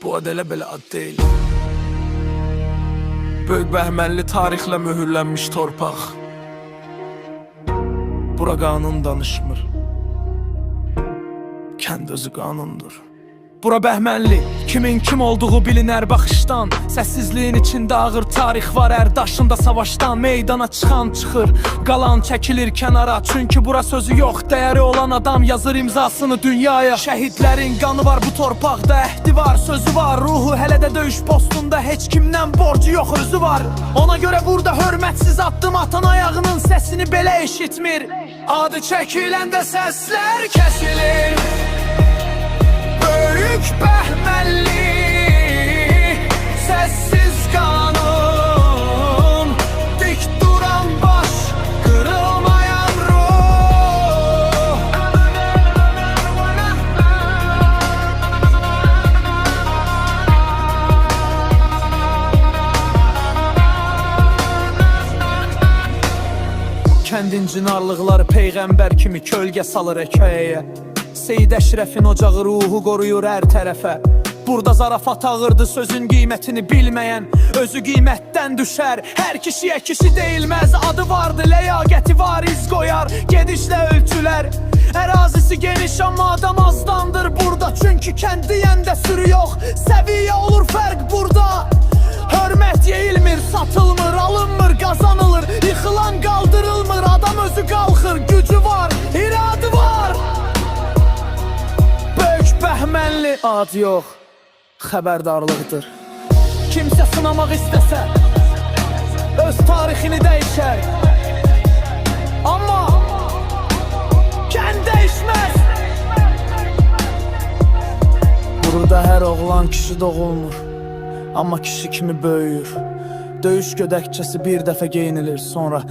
Bu ad elə belə ad deyil. Böyük bəhmənli tarixlə mühürlənmiş torpaq. Bura qanun danışmır. Kənd özü qanundur. Bura bəhmənli, kimin kim olduğu bilinər baxışdan. Səssizliyin içində ağır tarix var, hər daşında savaşdan. Meydana çıxan çıxır, qalan çəkilir kənara. Çünki bura sözü yox, dəyəri olan adam yazır imzasını dünyaya. Şəhidlərin qanı var bu torpaqda, əhdi var, sözü var. Ruhu hələ də döyüş postunda, heç kimdən borcu yox, özü var. Ona görə burada hörmətsiz addım atan ayağının səsini belə eşitmir. Adı çəkiləndə səslər kəsilir. Böyük bəhmənli, səssiz qanun, dik duran baş, qırılmayan ruh. Kəndin cinarlıqları peyğəmbər kimi kölgə salır əkəyə. Seyid Əşrəfin ocağı ruhu qoruyur hər tərəfə. Burada zarafat ağırdı, sözün qiymətini bilməyən özü qiymətdən düşər. Hər kişiyə kişi deyilməz, adı vardı, ləyaqəti var, iz qoyar, gedişlə ölçülər. Ərazisi geniş amma adam azdandır burada. Çünki kənd deyəndə sürü yox, səviyyə olur fərq burada. Hörmət yeyilmir, satılmır, alınmır, qazanılır. Yıxılan qaldırılmır, adam özü qalxır. Gücü var, iradı var. Bəhmənli ad yox, xəbərdarlıqdır. Kimsə sınamaq istəsə, öz tarixini dəyişər. Amma kənd dəyişməz. Burada hər oğlan kişi doğulmur, amma kişi kimi böyüyür. Döyüş gödəkçəsi bir dəfə geyinilir, sonra